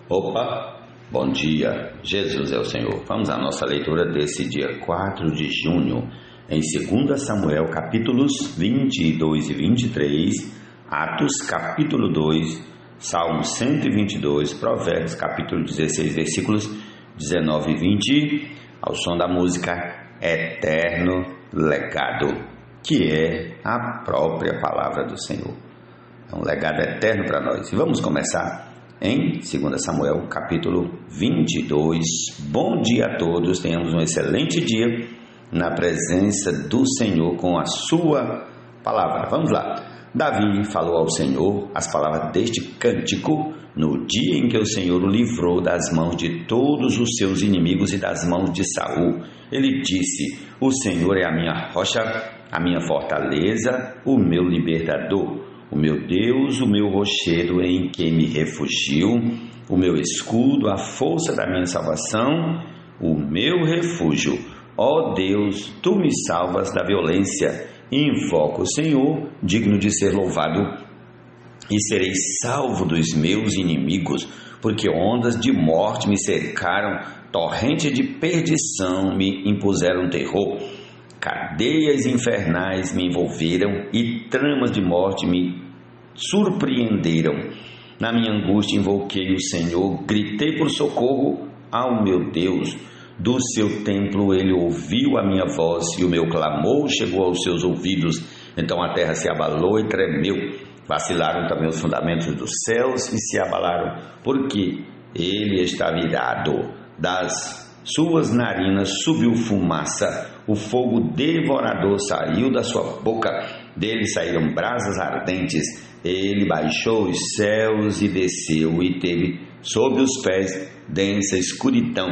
Opa, bom dia, Jesus é o Senhor. Vamos à nossa leitura desse dia 4 de junho, em 2 Samuel, capítulos 22 e 23, Atos, capítulo 2, Salmo 122, Provérbios, capítulo 16, versículos 19 e 20, ao som da música Eterno Legado, que é a própria palavra do Senhor. É um legado eterno para nós. E vamos começar em 2 Samuel, capítulo 22. Bom dia a todos, tenhamos um excelente dia na presença do Senhor com a sua palavra. Vamos lá. Davi falou ao Senhor as palavras deste cântico no dia em que o Senhor o livrou das mãos de todos os seus inimigos e das mãos de Saul. Ele disse: o Senhor é a minha rocha, a minha fortaleza, o meu libertador. O meu Deus, o meu rochedo em quem me refugio, o meu escudo, a força da minha salvação, o meu refúgio. Ó Deus, tu me salvas da violência. Invoco o Senhor, digno de ser louvado, e serei salvo dos meus inimigos, porque ondas de morte me cercaram, torrente de perdição me impuseram terror. Cadeias infernais me envolveram e tramas de morte me surpreenderam. Na minha angústia invoquei o Senhor, gritei por socorro ao meu Deus. Do seu templo ele ouviu a minha voz e o meu clamor chegou aos seus ouvidos. Então a terra se abalou e tremeu. Vacilaram também os fundamentos dos céus e se abalaram, porque ele estava irado. Das suas narinas subiu fumaça, o fogo devorador saiu da sua boca, dele saíram brasas ardentes. Ele baixou os céus e desceu, e teve sob os pés densa escuridão.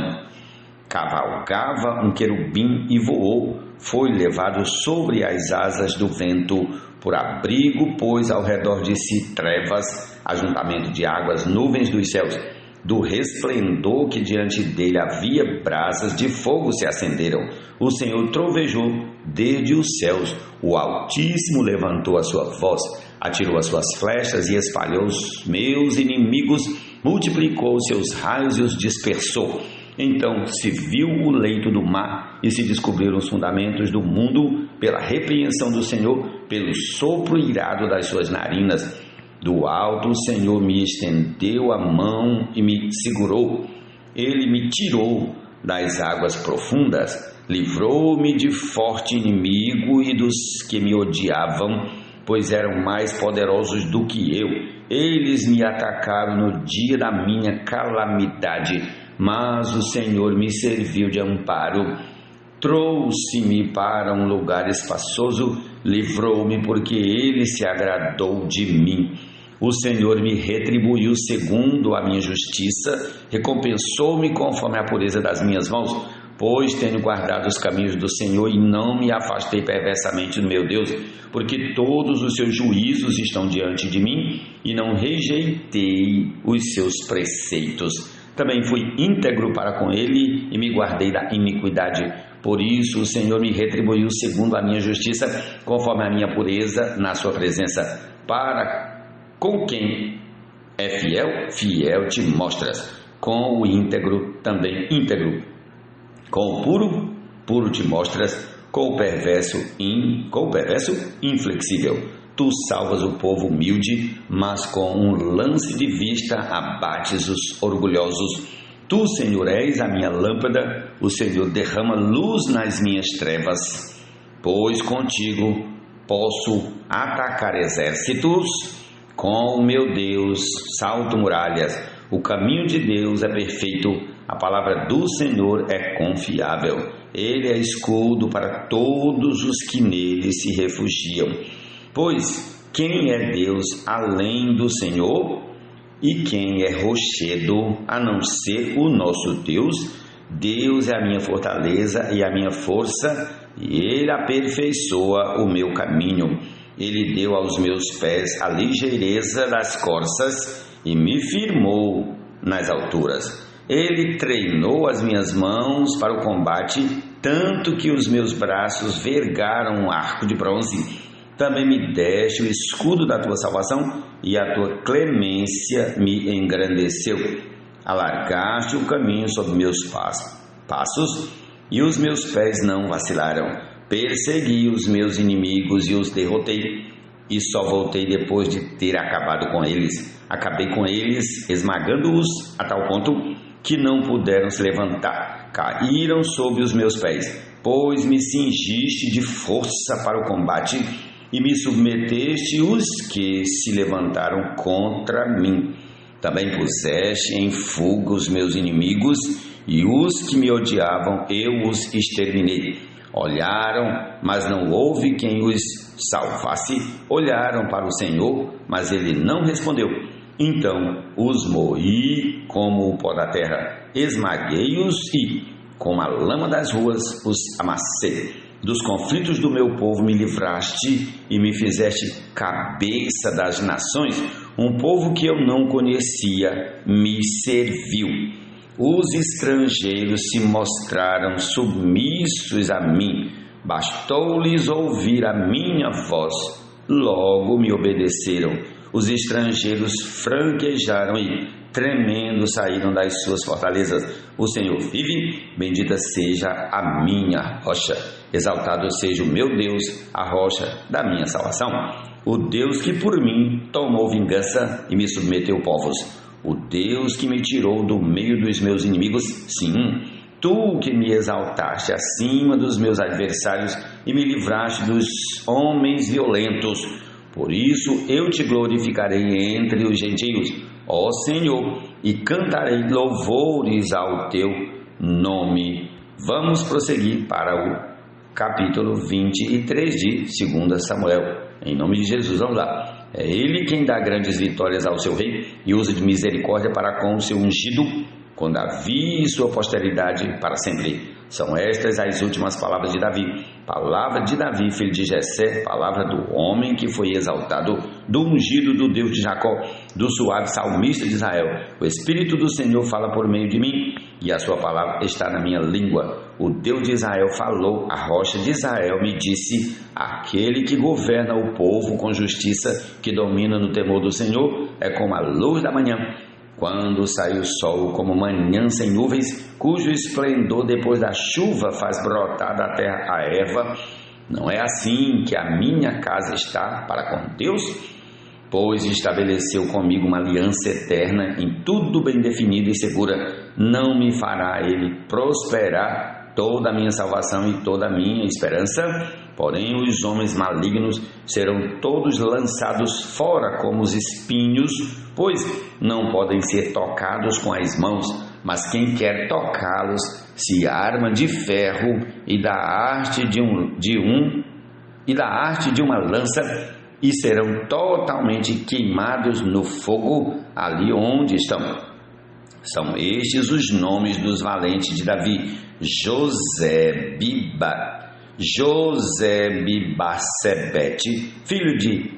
Cavalgava um querubim e voou, foi levado sobre as asas do vento, por abrigo pôs ao redor de si trevas, ajuntamento de águas, nuvens dos céus. Do resplendor que diante dele havia, brasas de fogo se acenderam. O Senhor trovejou desde os céus, o Altíssimo levantou a sua voz, atirou as suas flechas e espalhou os meus inimigos, multiplicou os seus raios e os dispersou. Então se viu o leito do mar e se descobriram os fundamentos do mundo pela repreensão do Senhor, pelo sopro irado das suas narinas. Do alto o Senhor me estendeu a mão e me segurou. Ele me tirou das águas profundas, livrou-me de forte inimigo e dos que me odiavam, pois eram mais poderosos do que eu. Eles me atacaram no dia da minha calamidade, mas o Senhor me serviu de amparo. Trouxe-me para um lugar espaçoso, livrou-me porque ele se agradou de mim. O Senhor me retribuiu segundo a minha justiça, recompensou-me conforme a pureza das minhas mãos, pois tenho guardado os caminhos do Senhor e não me afastei perversamente do meu Deus, porque todos os seus juízos estão diante de mim e não rejeitei os seus preceitos. Também fui íntegro para com ele e me guardei da iniquidade. Por isso o Senhor me retribuiu segundo a minha justiça, conforme a minha pureza na sua presença. Para com quem é fiel, fiel te mostras. Com o íntegro, também íntegro. Com o puro, puro te mostras. Com o perverso, inflexível. Tu salvas o povo humilde, mas com um lance de vista abates os orgulhosos. Tu, Senhor, és a minha lâmpada, o Senhor derrama luz nas minhas trevas, pois contigo posso atacar exércitos, com o meu Deus salto muralhas. O caminho de Deus é perfeito, a palavra do Senhor é confiável. Ele é escudo para todos os que nele se refugiam. Pois quem é Deus além do Senhor? E quem é rochedo a não ser o nosso Deus? Deus é a minha fortaleza e a minha força, e Ele aperfeiçoa o meu caminho. Ele deu aos meus pés a ligeireza das corças e me firmou nas alturas. Ele treinou as minhas mãos para o combate, tanto que os meus braços vergaram um arco de bronze. Também me deste o escudo da tua salvação, e a tua clemência me engrandeceu. Alargaste o caminho sobre meus passos, e os meus pés não vacilaram. Persegui os meus inimigos e os derrotei, e só voltei depois de ter acabado com eles. Acabei com eles, esmagando-os a tal ponto que não puderam se levantar. Caíram sob os meus pés, pois me cingiste de força para o combate e me submeteste os que se levantaram contra mim. Também puseste em fuga os meus inimigos, e os que me odiavam eu os exterminei. Olharam, mas não houve quem os salvasse. Olharam para o Senhor, mas ele não respondeu. Então os moí como o pó da terra, esmaguei-os e, com a lama das ruas, os amassei. Dos conflitos do meu povo me livraste e me fizeste cabeça das nações. Um povo que eu não conhecia me serviu. Os estrangeiros se mostraram submissos a mim. Bastou-lhes ouvir a minha voz, logo me obedeceram. Os estrangeiros franquejaram e, tremendo, saíram das suas fortalezas. O Senhor vive, bendita seja a minha rocha. Exaltado seja o meu Deus, a rocha da minha salvação. O Deus que por mim tomou vingança e me submeteu povos. O Deus que me tirou do meio dos meus inimigos. Sim, tu que me exaltaste acima dos meus adversários e me livraste dos homens violentos. Por isso eu te glorificarei entre os gentios, ó Senhor, e cantarei louvores ao teu nome. Vamos prosseguir para o capítulo 23 de 2 Samuel. Em nome de Jesus, vamos lá. É Ele quem dá grandes vitórias ao seu rei e usa de misericórdia para com o seu ungido, com Davi e sua posteridade para sempre. São estas as últimas palavras de Davi. Palavra de Davi, filho de Jessé, palavra do homem que foi exaltado, do ungido do Deus de Jacó, do suave salmista de Israel. O Espírito do Senhor fala por meio de mim, e a sua palavra está na minha língua. O Deus de Israel falou, a rocha de Israel me disse: aquele que governa o povo com justiça, que domina no temor do Senhor, é como a luz da manhã, quando sai o sol, como manhã sem nuvens, cujo esplendor depois da chuva faz brotar da terra a erva. Não é assim que a minha casa está para com Deus? Pois estabeleceu comigo uma aliança eterna, em tudo bem definida e segura. Não me fará ele prosperar toda a minha salvação e toda a minha esperança? Porém, os homens malignos serão todos lançados fora como os espinhos, pois não podem ser tocados com as mãos, mas quem quer tocá-los se arma de ferro e da arte de uma lança, e serão totalmente queimados no fogo ali onde estão. São estes os nomes dos valentes de Davi: José-Bibasebete, filho de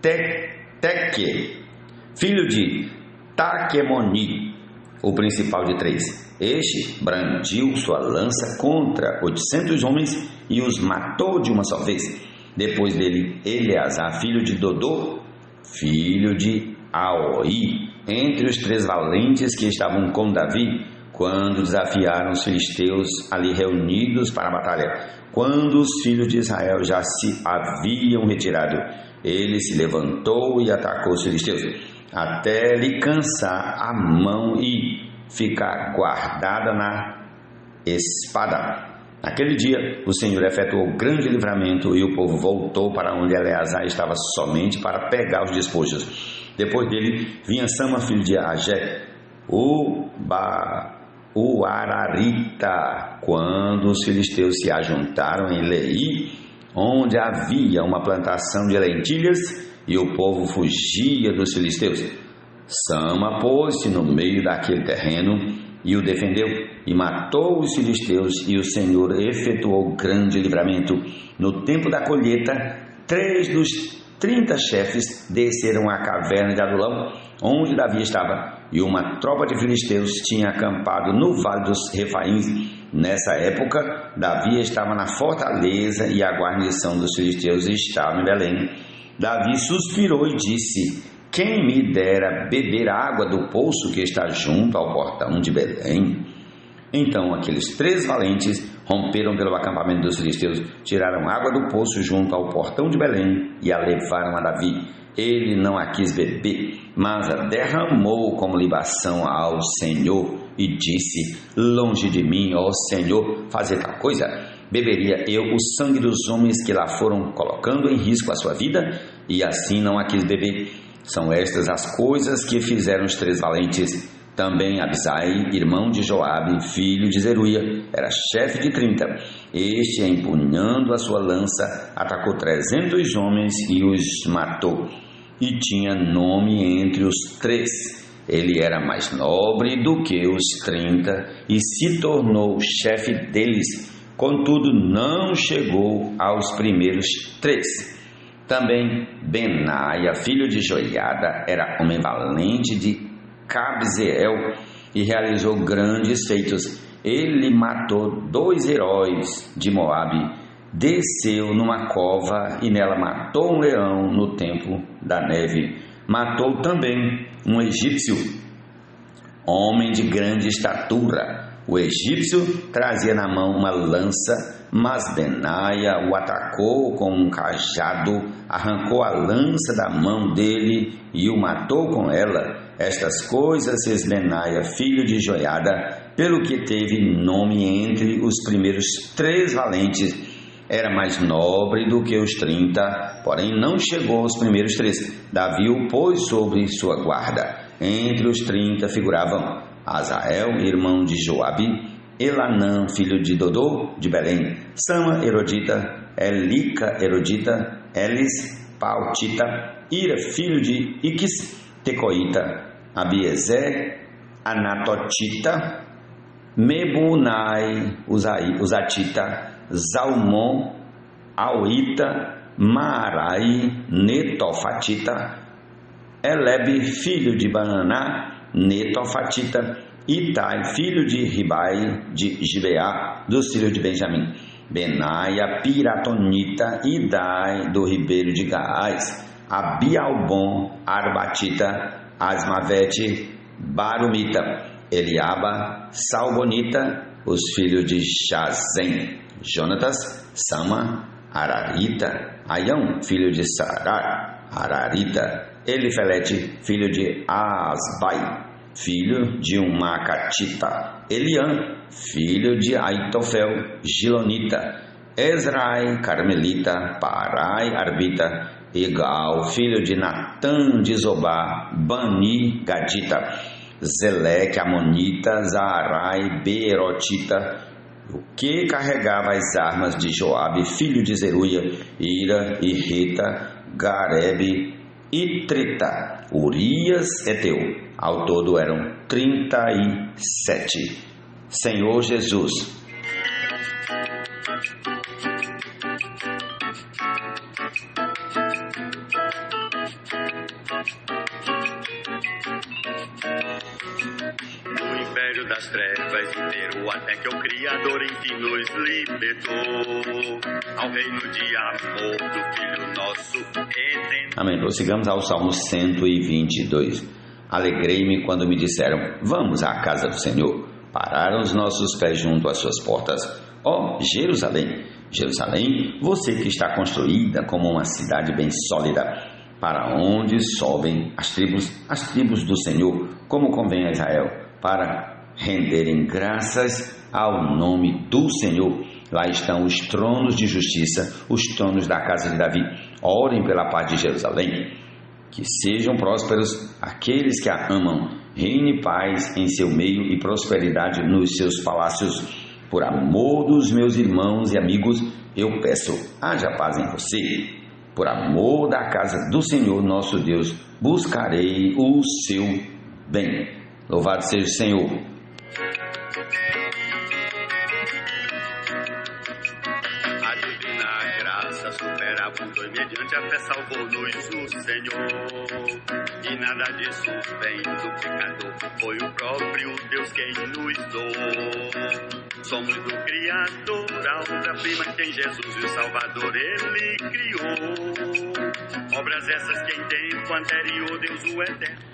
Teque, filho de Taquemoni, o principal de 3. Este brandiu sua lança contra 800 homens e os matou de uma só vez. Depois dele, Eleazar, filho de Dodô, filho de Aoi, entre os 3 valentes que estavam com Davi, quando desafiaram os filisteus ali reunidos para a batalha. Quando os filhos de Israel já se haviam retirado, ele se levantou e atacou os filisteus, até lhe cansar a mão e ficar guardada na espada. Naquele dia, o Senhor efetuou grande livramento e o povo voltou para onde Eleazar estava somente para pegar os despojos. Depois dele vinha Sama, filho de Agé, o Ararita, quando os filisteus se ajuntaram em Lei, onde havia uma plantação de lentilhas, e o povo fugia dos filisteus. Sama pôs-se no meio daquele terreno e o defendeu, e matou os filisteus, e o Senhor efetuou grande livramento. No tempo da colheita, 3 dos 30 chefes desceram à caverna de Adulão, onde Davi estava, e uma tropa de filisteus tinha acampado no vale dos Refaíns. Nessa época, Davi estava na fortaleza e a guarnição dos filisteus estava em Belém. Davi suspirou e disse: quem me dera beber água do poço que está junto ao portão de Belém? Então aqueles 3 valentes romperam pelo acampamento dos filisteus, tiraram água do poço junto ao portão de Belém e a levaram a Davi. Ele não a quis beber, mas a derramou como libação ao Senhor e disse: longe de mim, ó Senhor, fazer tal coisa. Beberia eu o sangue dos homens que lá foram colocando em risco a sua vida? E assim não a quis beber. São estas as coisas que fizeram os 3 valentes. Também Abisai, irmão de Joabe, filho de Zeruia, era chefe de 30. Este, empunhando a sua lança, atacou 300 homens e os matou. E tinha nome entre os 3. Ele era mais nobre do que os 30 e se tornou chefe deles. Contudo, não chegou aos primeiros 3. Também Benaia, filho de Joiada, era homem valente de Cabzeel e realizou grandes feitos. Ele matou 2 heróis de Moabe, desceu numa cova e nela matou um leão no tempo da neve. Matou também um egípcio, homem de grande estatura. O egípcio trazia na mão uma lança, mas Benaia o atacou com um cajado, arrancou a lança da mão dele e o matou com ela. Estas coisas fez Benaia, filho de Joiada, pelo que teve nome entre os primeiros 3 valentes. Era mais nobre do que os 30, porém não chegou aos primeiros 3. Davi o pôs sobre sua guarda. Entre os 30 figuravam Azael, irmão de Joabe, Elanã, filho de Dodô, de Belém, Sama, Erodita, Elica, Erodita, Elis, Pautita, Ira, filho de Iques, Tecoíta, Abiezer, Anatotita, Mebunai, Uzatita, Zalmon, Auita, Maarai, Netofatita, Elebe, filho de Bananá, Netofatita, Itai, filho de Ribai, de Gibeá, dos filhos de Benjamim, Benaia, Piratonita, Idai, do ribeiro de Gaás, Abialbon, Arbatita, Asmavete, Barumita, Eliaba, Salbonita, os filhos de Jazem, Jonatas, Sama, Ararita, Aião, filho de Sarar, Ararita, Elifelete, filho de Asbai, filho de um Macatita, Eliã, filho de Aitofel, Gilonita, Ezrai, Carmelita, Parai, Arbita, Egal, filho de Natã de Zobá, Bani, Gadita, Zeleque, Amonita, Zarai, Beerotita, o que carregava as armas de Joabe, filho de Zeruia, Ira, Irrita, Garebe e Trita, Urias Eteu. Ao todo eram 37. Senhor Jesus. Das trevas inteiro até que o Criador enfim nos libertou ao reino de amor do Filho nosso eterno. Amém. Prossigamos ao Salmo 122. Alegrei-me quando me disseram: vamos à casa do Senhor. Pararam os nossos pés junto às suas portas. Ó Jerusalém, Jerusalém, você que está construída como uma cidade bem sólida, para onde sobem as tribos do Senhor, como convém a Israel, para renderem graças ao nome do Senhor. Lá estão os tronos de justiça, os tronos da casa de Davi. Orem pela paz de Jerusalém. Que sejam prósperos aqueles que a amam. Reine paz em seu meio e prosperidade nos seus palácios. Por amor dos meus irmãos e amigos, eu peço, haja paz em você. Por amor da casa do Senhor nosso Deus, buscarei o seu bem. Louvado seja o Senhor. A divina graça esperávamos, dois mediante a fé salvou-nos o Senhor. E nada disso vem do pecador, foi o próprio Deus quem nos doou. Somos do Criador, a obra-prima que em Jesus o Salvador Ele criou. Obras essas que em tempo anterior Deus o eterno.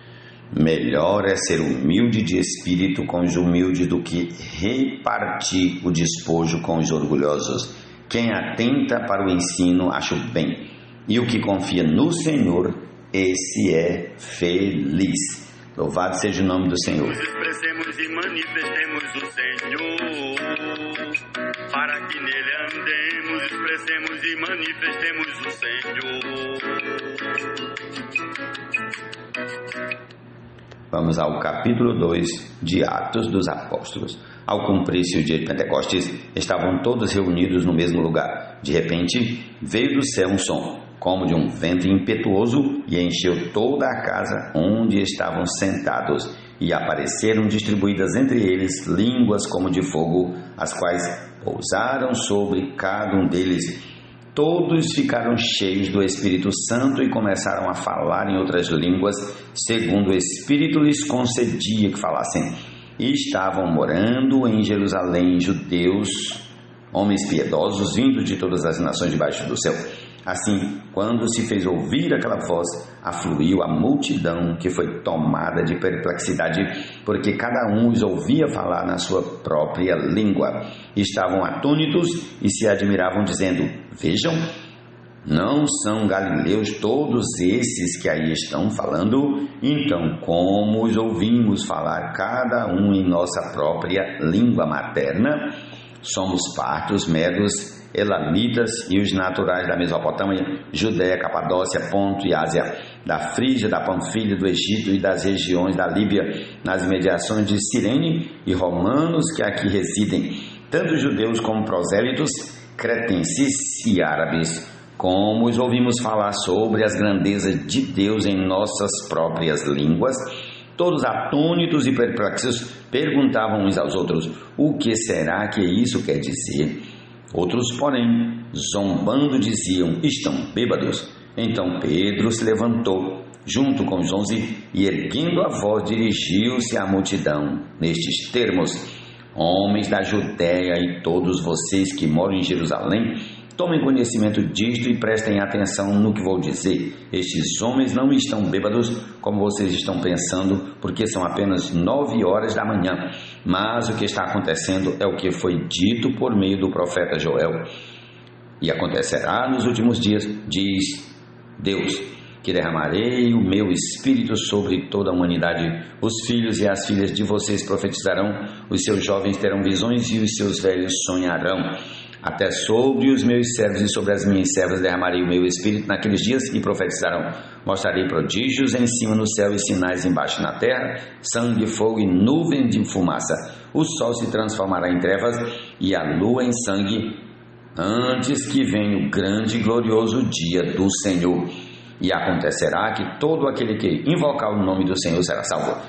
Melhor é ser humilde de espírito com os humildes do que repartir o despojo com os orgulhosos. Quem atenta para o ensino acha o bem, e o que confia no Senhor, esse é feliz. Louvado seja o nome do Senhor. Expressemos e manifestemos o Senhor, para que nele andemos, expressemos e manifestemos o Senhor. Vamos ao capítulo 2 de Atos dos Apóstolos. Ao cumprir-se o dia de Pentecostes, estavam todos reunidos no mesmo lugar. De repente, veio do céu um som, como de um vento impetuoso, e encheu toda a casa onde estavam sentados. E apareceram distribuídas entre eles línguas como de fogo, as quais pousaram sobre cada um deles. Todos ficaram cheios do Espírito Santo e começaram a falar em outras línguas, segundo o Espírito lhes concedia que falassem. E estavam morando em Jerusalém judeus, homens piedosos, vindos de todas as nações debaixo do céu. Assim, quando se fez ouvir aquela voz, afluiu a multidão, que foi tomada de perplexidade, porque cada um os ouvia falar na sua própria língua. Estavam atônitos e se admiravam, dizendo: Vejam, não são galileus todos esses que aí estão falando? Então, como os ouvimos falar cada um em nossa própria língua materna? Somos partos, medos, elamitas e os naturais da Mesopotâmia, Judéia, Capadócia, Ponto e Ásia, da Frígia, da Panfilha, do Egito e das regiões da Líbia, nas imediações de Cirene, e romanos que aqui residem, tanto judeus como prosélitos, cretenses e árabes. Como os ouvimos falar sobre as grandezas de Deus em nossas próprias línguas, todos atônitos e perplexos perguntavam uns aos outros: o que será que isso quer dizer? Outros, porém, zombando, diziam: estão bêbados. Então Pedro se levantou, junto com os 11, e erguendo a voz, dirigiu-se à multidão, nestes termos: homens da Judéia e todos vocês que moram em Jerusalém, tomem conhecimento disto e prestem atenção no que vou dizer. Estes homens não estão bêbados, como vocês estão pensando, porque são apenas 9 horas da manhã. Mas o que está acontecendo é o que foi dito por meio do profeta Joel. E acontecerá nos últimos dias, diz Deus, que derramarei o meu espírito sobre toda a humanidade. Os filhos e as filhas de vocês profetizarão, os seus jovens terão visões e os seus velhos sonharão. Até sobre os meus servos e sobre as minhas servas derramarei o meu espírito naqueles dias e profetizarão. Mostrarei prodígios em cima no céu e sinais embaixo na terra, sangue, fogo e nuvem de fumaça. O sol se transformará em trevas e a lua em sangue, antes que venha o grande e glorioso dia do Senhor. E acontecerá que todo aquele que invocar o nome do Senhor será salvo.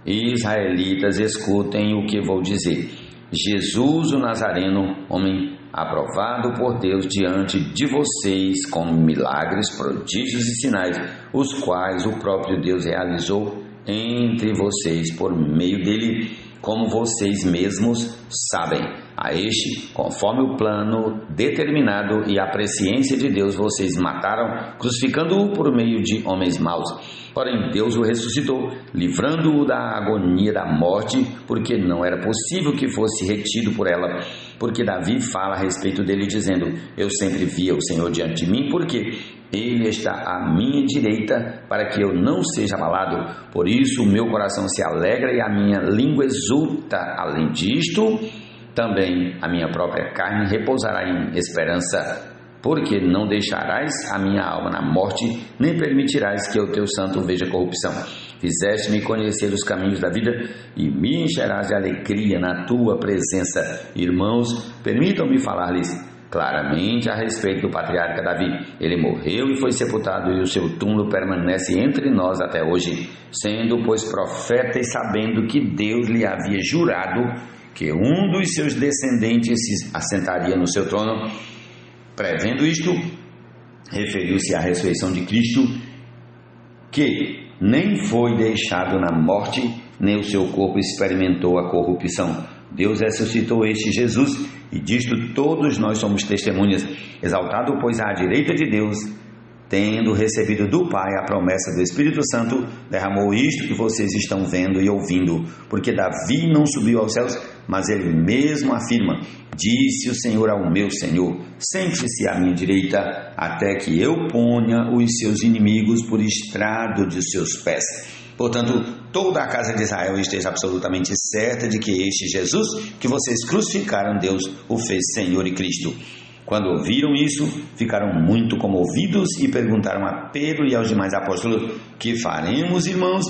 Israelitas, escutem o que vou dizer. Jesus o Nazareno, homem aprovado por Deus diante de vocês com milagres, prodígios e sinais, os quais o próprio Deus realizou entre vocês por meio dele, como vocês mesmos sabem. A este, conforme o plano determinado e a presciência de Deus, vocês mataram, crucificando-o por meio de homens maus. Porém, Deus o ressuscitou, livrando-o da agonia da morte, porque não era possível que fosse retido por ela. Porque Davi fala a respeito dele, dizendo: eu sempre via o Senhor diante de mim, porque ele está à minha direita, para que eu não seja abalado. Por isso o meu coração se alegra e a minha língua exulta. Além disto, também a minha própria carne repousará em esperança, porque não deixarás a minha alma na morte, nem permitirás que o teu santo veja corrupção. Fizeste-me conhecer os caminhos da vida e me encherás de alegria na tua presença. Irmãos, permitam-me falar-lhes claramente a respeito do patriarca Davi. Ele morreu e foi sepultado, e o seu túmulo permanece entre nós até hoje, sendo, pois, profeta e sabendo que Deus lhe havia jurado que um dos seus descendentes se assentaria no seu trono. Prevendo isto, referiu-se à ressurreição de Cristo, que nem foi deixado na morte, nem o seu corpo experimentou a corrupção. Deus ressuscitou este Jesus, e disto todos nós somos testemunhas. Exaltado, pois, à direita de Deus, tendo recebido do Pai a promessa do Espírito Santo, derramou isto que vocês estão vendo e ouvindo. Porque Davi não subiu aos céus, mas ele mesmo afirma: disse o Senhor ao meu Senhor, sente-se à minha direita, até que eu ponha os seus inimigos por estrado de seus pés. Portanto, toda a casa de Israel esteja absolutamente certa de que este Jesus que vocês crucificaram, Deus o fez Senhor e Cristo. Quando ouviram isso, ficaram muito comovidos e perguntaram a Pedro e aos demais apóstolos: que faremos, irmãos?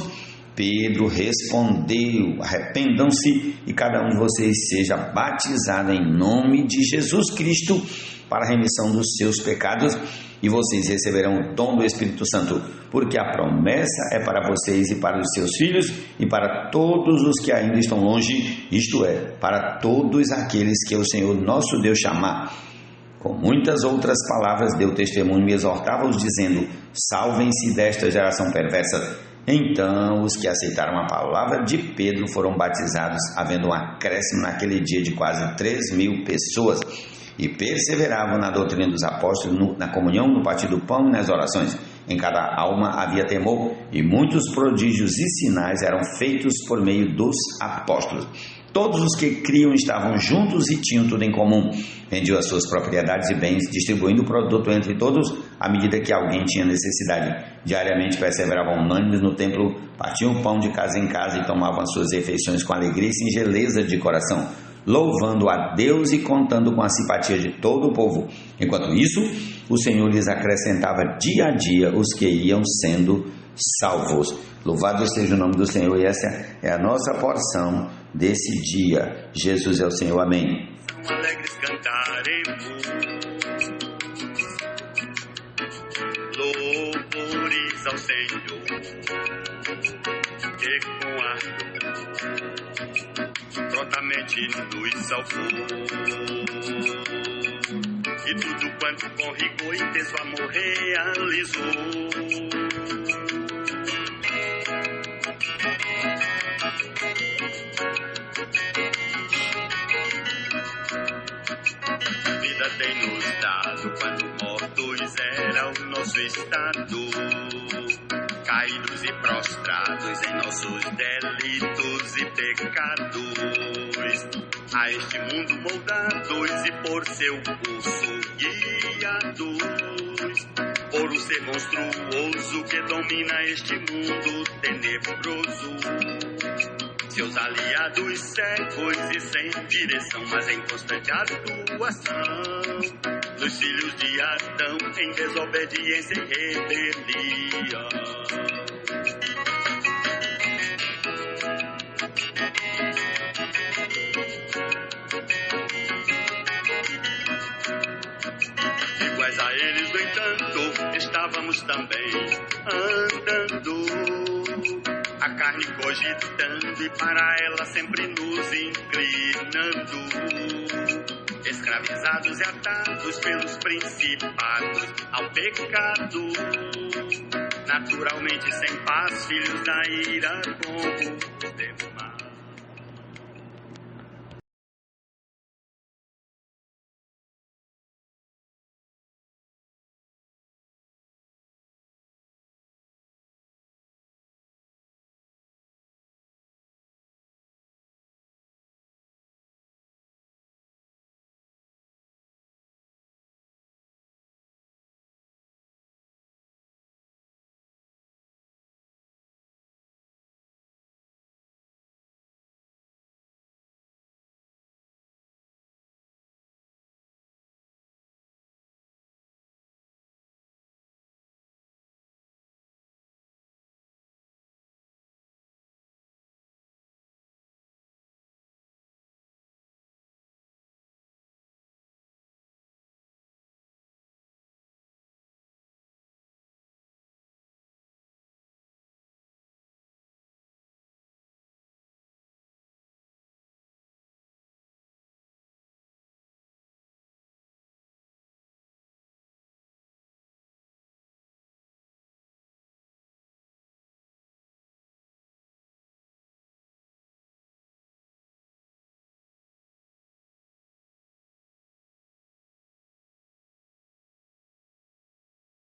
Pedro respondeu: arrependam-se e cada um de vocês seja batizado em nome de Jesus Cristo para a remissão dos seus pecados, e vocês receberão o dom do Espírito Santo, porque a promessa é para vocês e para os seus filhos e para todos os que ainda estão longe, isto é, para todos aqueles que o Senhor nosso Deus chamar. Com muitas outras palavras deu testemunho e exortava-os, dizendo: salvem-se desta geração perversa. Então os que aceitaram a palavra de Pedro foram batizados, havendo um acréscimo naquele dia de quase 3.000 pessoas, e perseveravam na doutrina dos apóstolos, na comunhão, no partir do pão e nas orações. Em cada alma havia temor, e muitos prodígios e sinais eram feitos por meio dos apóstolos. Todos os que criam estavam juntos e tinham tudo em comum. Vendiam as suas propriedades e bens, distribuindo o produto entre todos, à medida que alguém tinha necessidade. Diariamente perseveravam unânimes no templo, partiam o pão de casa em casa e tomavam as suas refeições com alegria e singeleza de coração, louvando a Deus e contando com a simpatia de todo o povo. Enquanto isso, o Senhor lhes acrescentava dia a dia os que iam sendo salvos. Louvado seja o nome do Senhor, e essa é a nossa porção desse dia. Jesus é o Senhor, amém. São alegres cantaremos louvores ao Senhor, que com ardor prontamente nos salvou, e tudo quanto com rigor e intenso amor realizou. Vida tem nos dado quando mortos era o nosso estado, caídos e prostrados em nossos delitos e pecados, a este mundo moldados e por seu curso guiados, por um ser monstruoso que domina este mundo tenebroso. Seus aliados cegos e sem direção, mas em constante atuação, nos filhos de Adão em desobediência e rebelião. Iguais a eles, no entanto, estávamos também andando, a carne cogitando e para ela sempre nos inclinando, escravizados e atados pelos principados ao pecado, naturalmente sem paz, filhos da ira como os demais.